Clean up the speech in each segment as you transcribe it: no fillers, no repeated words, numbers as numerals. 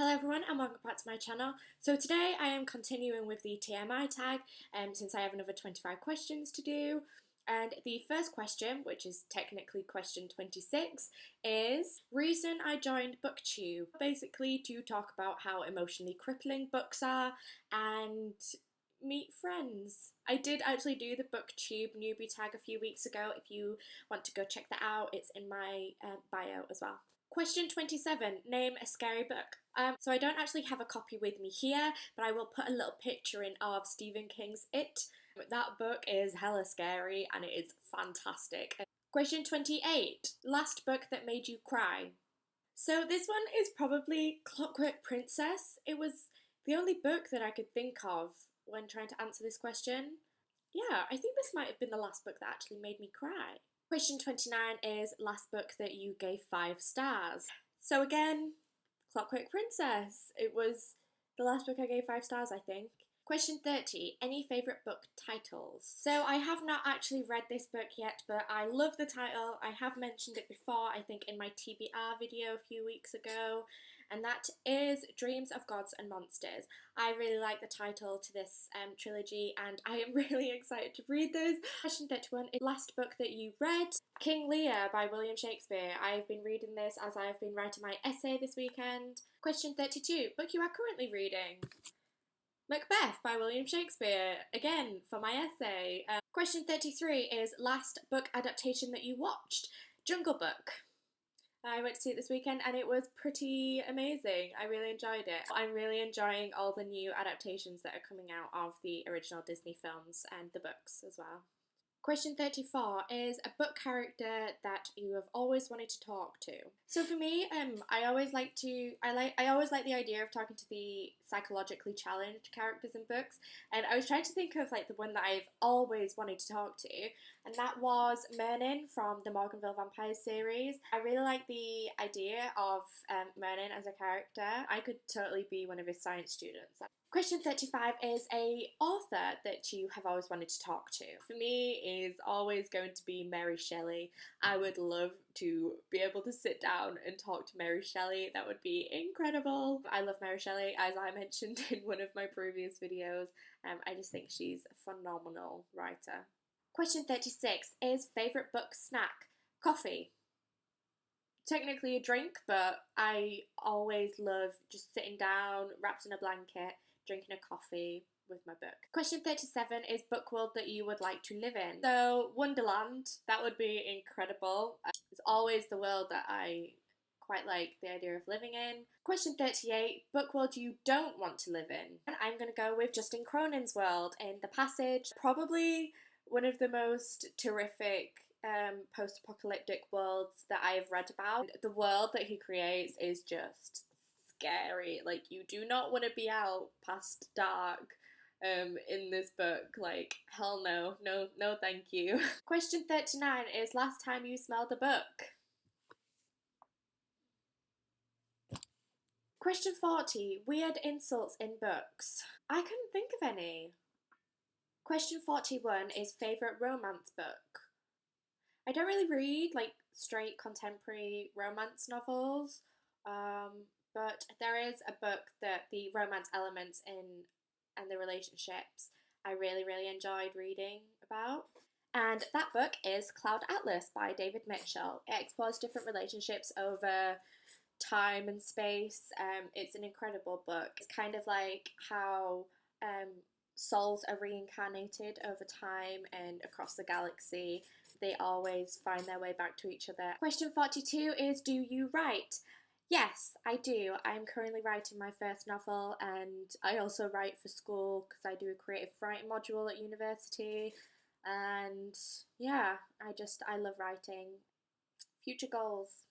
Hello everyone and welcome back to my channel. So today I am continuing with the TMI tag since I have another 25 questions to do. And the first question, which is technically question 26, is reason I joined BookTube. Basically to talk about how emotionally crippling books are and meet friends. I did actually do the BookTube newbie tag a few weeks ago. If you want to go check that out, it's in my bio as well. Question 27, name a scary book. So I don't actually have a copy with me here, but I will put a little picture in of Stephen King's It. That book is hella scary and it is fantastic. Question 28, last book that made you cry. So this one is probably Clockwork Princess. It was the only book that I could think of when trying to answer this question. Yeah, I think this might have been the last book that actually made me cry. Question 29 is last book that you gave 5 stars. So again, Clockwork Princess. It was the last book I gave 5 stars, I think. Question 30, any favourite book titles? So I have not actually read this book yet, but I love the title. I have mentioned it before, I think in my TBR video a few weeks ago, and that is Dreams of Gods and Monsters. I really like the title to this trilogy and I am really excited to read this. Question 31 is last book that you read. King Lear by William Shakespeare. I've been reading this as I've been writing my essay this weekend. Question 32, book you are currently reading. Macbeth by William Shakespeare, again, for my essay. Question 33 is last book adaptation that you watched. Jungle Book. I went to see it this weekend and it was pretty amazing. I really enjoyed it. I'm really enjoying all the new adaptations that are coming out of the original Disney films and the books as well. Question 34 is a book character that you have always wanted to talk to. So for me, I always like the idea of talking to the psychologically challenged characters in books, and I was trying to think of like the one that I've always wanted to talk to, and that was Mourning from the Morganville Vampires series. I really like the idea of Mourning as a character. I could totally be one of his science students. Question 35 is a author that you have always wanted to talk to. For me, is always going to be Mary Shelley. I would love to be able to sit down and talk to Mary Shelley. That would be incredible. I love Mary Shelley, as I mentioned in one of my previous videos. I just think she's a phenomenal writer. Question 36 is favourite book snack. Coffee. Technically a drink, but I always love just sitting down, wrapped in a blanket, drinking a coffee with my book. Question 37 is book world that you would like to live in. So Wonderland, that would be incredible. It's always the world that I quite like the idea of living in. Question 38, book world you don't want to live in. And I'm going to go with Justin Cronin's world in The Passage. Probably one of the most terrific post-apocalyptic worlds that I've read about. The world that he creates is just scary. Like, you do not want to be out past dark in this book. Like, hell no. No thank you. Question 39 is last time you smelled a book. Question 40, weird insults in books. I couldn't think of any. Question 41 is favourite romance book. I don't really read like straight contemporary romance novels, but there is a book that the romance elements in and the relationships I really enjoyed reading about. And that book is Cloud Atlas by David Mitchell. It explores different relationships over time and space. It's an incredible book. It's kind of like how souls are reincarnated over time and across the galaxy. They always find their way back to each other. Question 42 is, do you write? Yes, I do. I'm currently writing my first novel and I also write for school because I do a creative writing module at university. And yeah, I love writing. Future goals.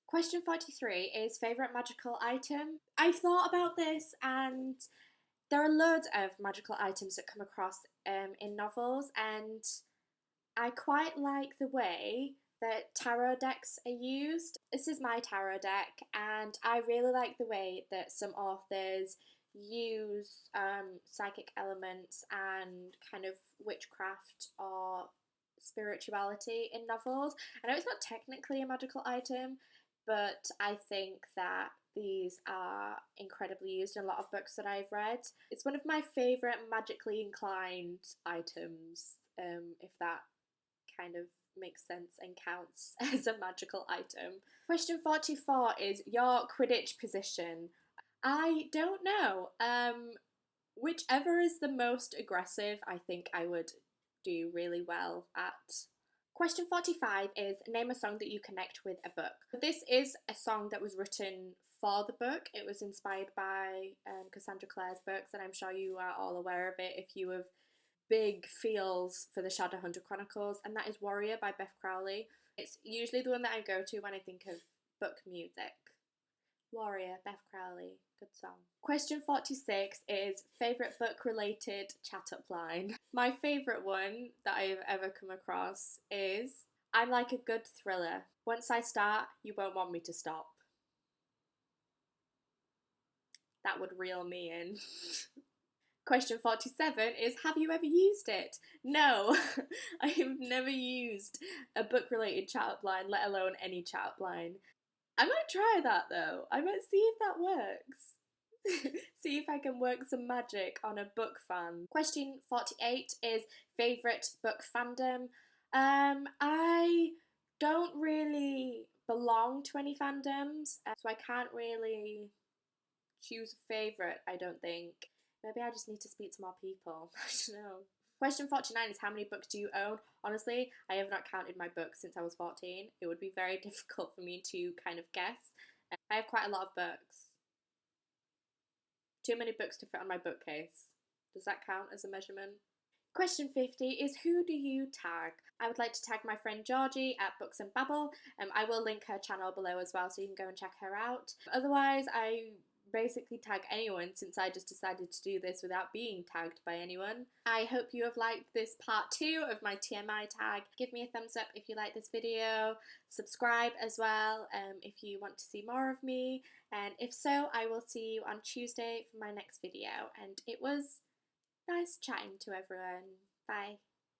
Question 43 is favourite magical item. I've thought about this and there are loads of magical items that come across in novels, and I quite like the way that tarot decks are used. This is my tarot deck and I really like the way that some authors use psychic elements and kind of witchcraft or spirituality in novels. I know it's not technically a magical item, but I think that these are incredibly used in a lot of books that I've read. It's one of my favourite magically inclined items, if that kind of makes sense and counts as a magical item. Question 44 is your Quidditch position. I don't know. Whichever is the most aggressive, I think I would do really well at. Question 45 is name a song that you connect with a book. This is a song that was written for the book. It was inspired by Cassandra Clare's books, and I'm sure you are all aware of it if you have big feels for the Shadowhunter Chronicles, and that is Warrior by Beth Crowley. It's usually the one that I go to when I think of book music. Warrior, Beth Crowley, good song. Question 46 is favourite book related chat up line. My favourite one that I've ever come across is I'm like a good thriller. Once I start, you won't want me to stop. That would reel me in. Question 47 is have you ever used it? No, I have never used a book related chat up line, let alone any chat up line. I might try that though. I might see if that works. See if I can work some magic on a book fan. Question 48 is favourite book fandom. I don't really belong to any fandoms, so I can't really choose a favourite, I don't think. Maybe I just need to speak to more people. I don't know. Question 49 is how many books do you own? Honestly, I have not counted my books since I was 14. It would be very difficult for me to kind of guess. I have quite a lot of books. Too many books to fit on my bookcase. Does that count as a measurement? Question 50 is who do you tag? I would like to tag my friend Georgie at Books and Babble. I will link her channel below as well so you can go and check her out. Otherwise, I basically tag anyone since I just decided to do this without being tagged by anyone. I hope you have liked this part 2 of my TMI tag. Give me a thumbs up if you like this video. Subscribe as well if you want to see more of me. And if so, I will see you on Tuesday for my next video. And it was nice chatting to everyone. Bye.